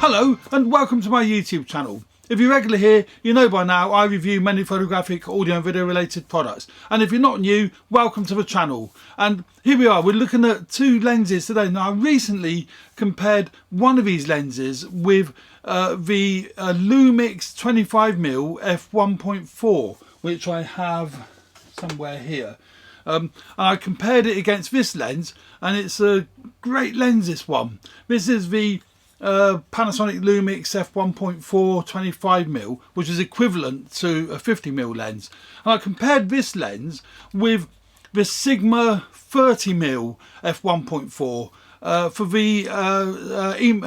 Hello and welcome to my YouTube channel. If you're regular here, you know by now I review many photographic, audio and video related products. And if you're not new, welcome to the channel. And here we are, we're looking at two lenses today. Now I recently compared one of these lenses with the Lumix 25mm f1.4, which I have somewhere here. And I compared it against this lens, and it's a great lens, this one. This is the Panasonic Lumix f1.4 25mm, which is equivalent to a 50mm lens. And I compared this lens with the Sigma 30mm f1.4 for the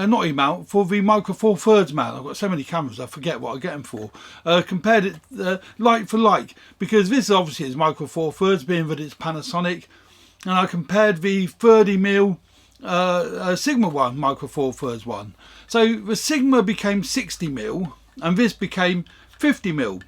not E-mount, for the Micro Four Thirds mount. I've got so many cameras I forget what I get them for. Compared it like for like, because this obviously is Micro Four Thirds, being that it's Panasonic, and I compared the 30mm Sigma one, Micro Four Thirds one. So the Sigma became 60mm and this became 50mm,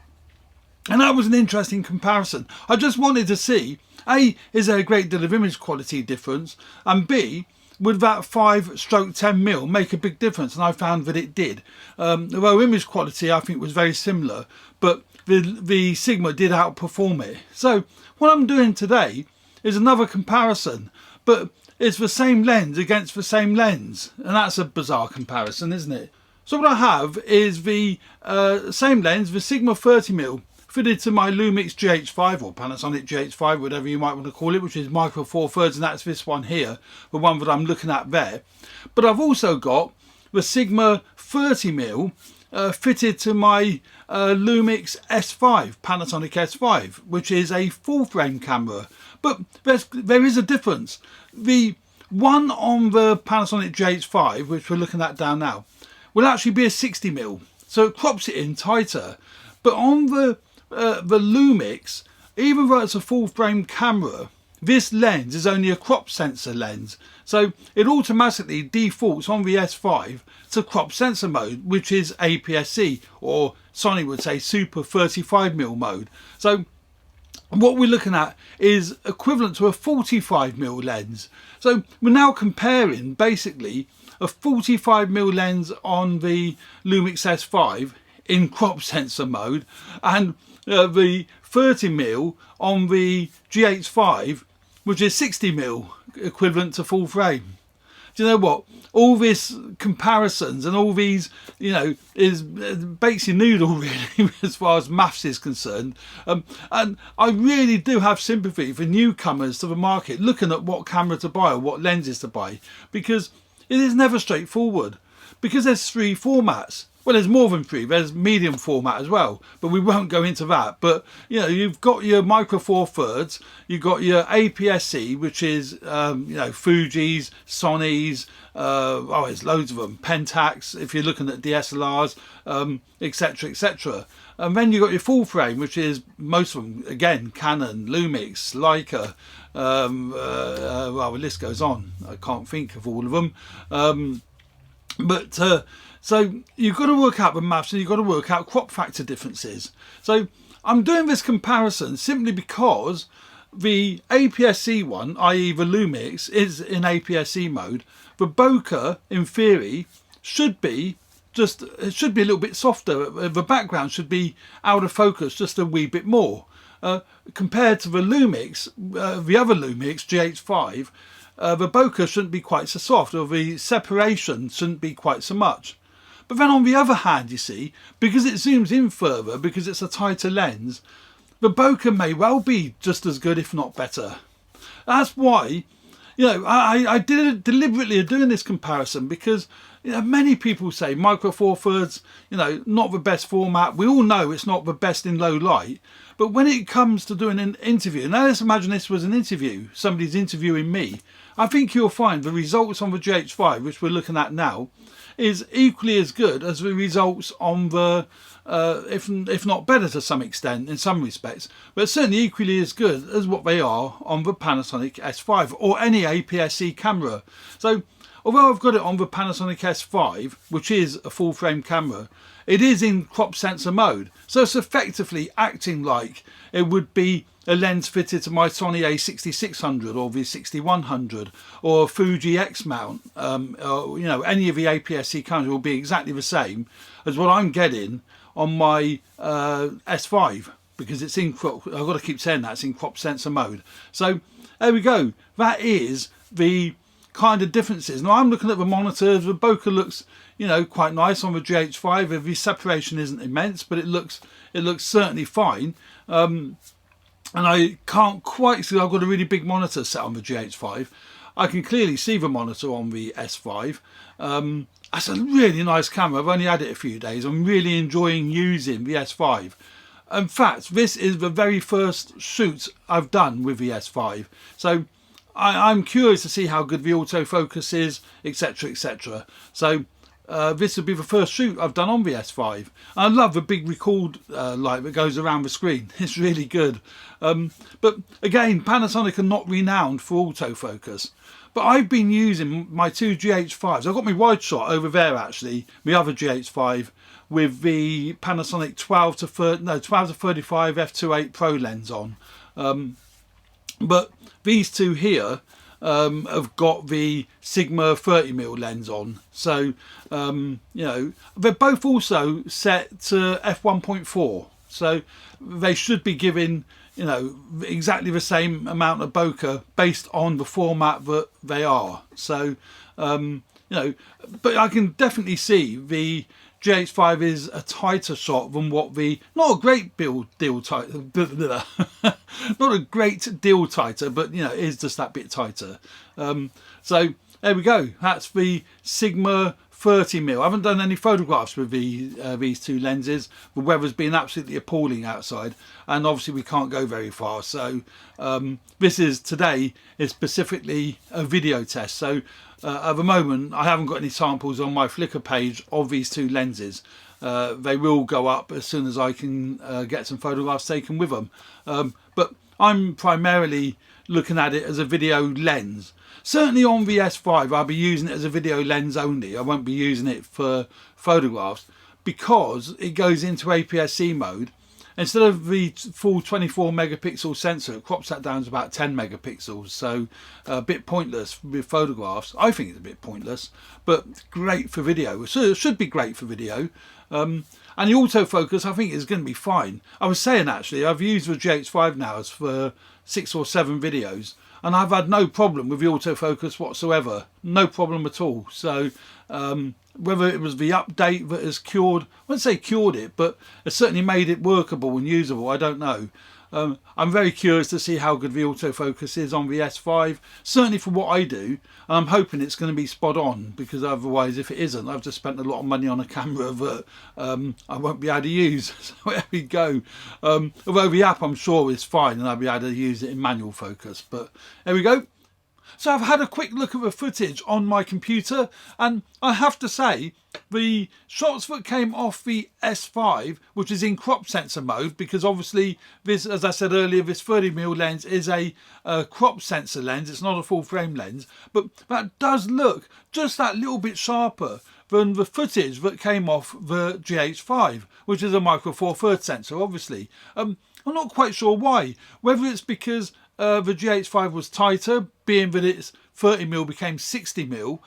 and that was an interesting comparison. I just wanted to see, A, is there a great deal of image quality difference, and B, would that 5/10mm make a big difference? And I found that it did. Although image quality I think was very similar, but the Sigma did outperform it. So what I'm doing today is another comparison, but it's the same lens against the same lens, and that's a bizarre comparison, isn't it? So what I have is the same lens, the Sigma 30mm, fitted to my Lumix GH5 or Panasonic GH5, whatever you might want to call it, which is Micro Four Thirds, and that's this one here, the one that I'm looking at there. But I've also got the Sigma 30mm fitted to my Lumix S5, Panasonic S5, which is a full frame camera. But there is a difference. The one on the Panasonic GH5, which we're looking at down now, will actually be a 60mm, so it crops it in tighter. But on the Lumix, even though it's a full frame camera, this lens is only a crop sensor lens, so it automatically defaults on the S5 to crop sensor mode, which is aps-c, or Sony would say super 35mm mode. So what we're looking at is equivalent to a 45mm lens. So we're now comparing basically a 45mm lens on the Lumix S5 in crop sensor mode and the 30mm on the GH5, which is 60mm, equivalent to full frame. Do you know what? All this comparisons and all these, you know, bakes your noodle really as far as maths is concerned. And I really do have sympathy for newcomers to the market looking at what camera to buy or what lenses to buy, because it is never straightforward. Because there's three formats. Well, there's more than three. There's medium format as well, but we won't go into that. But you know, you've got your Micro Four Thirds, you've got your aps-c, which is you know, Fuji's, Sony's, oh, there's loads of them, Pentax if you're looking at DSLRs, etc, etc. And then you've got your full frame, which is most of them again, Canon, Lumix, Leica. Well, the list goes on. I can't think of all of them. So you've got to work out the maths, and you've got to work out crop factor differences. So I'm doing this comparison simply because the aps-c one, i.e. the Lumix, is in aps-c mode. The bokeh, in theory, should be a little bit softer. The background should be out of focus just a wee bit more. Compared to the Lumix, the other Lumix, GH5, the bokeh shouldn't be quite so soft, or the separation shouldn't be quite so much. But then on the other hand, you see, because it zooms in further, because it's a tighter lens, the bokeh may well be just as good, if not better. That's why, you know, I deliberately are doing this comparison, because you know, many people say Micro Four Thirds, you know, not the best format. We all know it's not the best in low light. But when it comes to doing an interview, now let's imagine this was an interview, somebody's interviewing me, I think you'll find the results on the GH5, which we're looking at now, is equally as good as the results on the, if not better to some extent in some respects, but certainly equally as good as what they are on the Panasonic S5 or any aps-c camera. So although I've got it on the Panasonic S5, which is a full frame camera, it is in crop sensor mode. So it's effectively acting like it would be a lens fitted to my Sony a6600 or the 6100 or a Fuji X mount, or, you know, any of the APS-C cameras will be exactly the same as what I'm getting on my S5, because it's in crop. I've got to keep saying that it's in crop sensor mode. So there we go. That is the kind of differences. Now I'm looking at the monitors. The bokeh looks, you know, quite nice on the GH5. The separation isn't immense, but it looks certainly fine. And I can't quite see. I've got a really big monitor set on the GH5. I can clearly see the monitor on the S5. That's a really nice camera. I've only had it a few days. I'm really enjoying using the S5. In fact, this is the very first shoot I've done with the S5. So I'm curious to see how good the autofocus is, etc, etc. So this will be the first shoot I've done on the S5. I love the big record light that goes around the screen. It's really good. But again, Panasonic are not renowned for autofocus. But I've been using my two GH5s. I've got my wide shot over there actually, my other GH5, with the Panasonic 12 to 35 f2.8 Pro lens on. But these two here have got the Sigma 30mm lens on. So, you know, they're both also set to F1.4. So they should be giving, you know, exactly the same amount of bokeh based on the format that they are. So, you know, but I can definitely see the GH5 is a tighter shot than what the, not a great deal tighter, not a great deal tighter, but you know, it is just that bit tighter. So there we go. That's the Sigma 30mm. I haven't done any photographs with these two lenses. The weather's been absolutely appalling outside, and obviously we can't go very far. So this is today is specifically a video test. So at the moment, I haven't got any samples on my Flickr page of these two lenses. They will go up as soon as I can get some photographs taken with them. But I'm primarily looking at it as a video lens. Certainly on the S5, I'll be using it as a video lens only. I won't be using it for photographs because it goes into APS-C mode. Instead of the full 24 megapixel sensor, it crops that down to about 10 megapixels. So a bit pointless with photographs. I think it's a bit pointless, but great for video. So it should be great for video. And the autofocus, I think, is going to be fine. I was saying actually, I've used the GH5 now for 6 or 7 videos, and I've had no problem with the autofocus whatsoever. No problem at all. So whether it was the update that has cured, I wouldn't say cured it, but it certainly made it workable and usable, I don't know. I'm very curious to see how good the autofocus is on the S5, certainly for what I do. I'm hoping it's going to be spot on, because otherwise, if it isn't, I've just spent a lot of money on a camera that I won't be able to use. So there we go. Although the app, I'm sure, is fine and I'll be able to use it in manual focus. But there we go. So I've had a quick look at the footage on my computer, and I have to say the shots that came off the S5, which is in crop sensor mode, because obviously this, as I said earlier, this 30mm lens is a crop sensor lens, it's not a full frame lens, but that does look just that little bit sharper than the footage that came off the GH5, which is a micro four thirds sensor, obviously. I'm not quite sure why, whether it's because the GH5 was tighter, being that its 30mm became 60mm,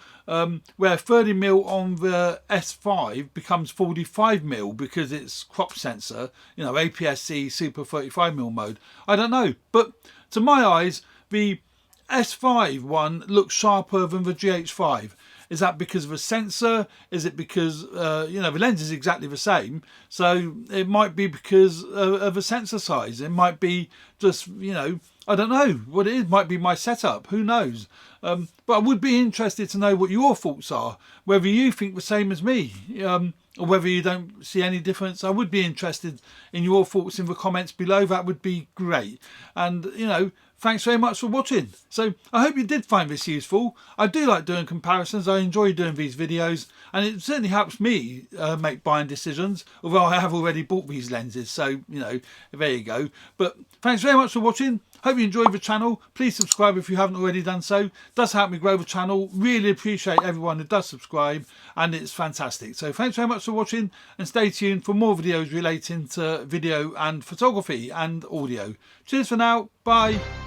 where 30mm on the S5 becomes 45mm because it's crop sensor, you know, APS-C super 35mm mode. I don't know, but to my eyes, the S5 one looks sharper than the GH5. Is that because of a sensor? Is it because, you know, the lens is exactly the same? So it might be because of a sensor size. It might be just, you know, I don't know what it is. It might be my setup. Who knows? But I would be interested to know what your thoughts are. Whether you think the same as me, or whether you don't see any difference. I would be interested in your thoughts in the comments below. That would be great. And, you know, thanks very much for watching. So I hope you did find this useful. I do like doing comparisons. I enjoy doing these videos, and it certainly helps me make buying decisions, although I have already bought these lenses. So, you know, there you go. But thanks very much for watching. Hope you enjoy the channel. Please subscribe if you haven't already done so. It does help me grow the channel. Really appreciate everyone who does subscribe, and it's fantastic. So thanks very much for watching, and stay tuned for more videos relating to video and photography and audio. Cheers for now. Bye.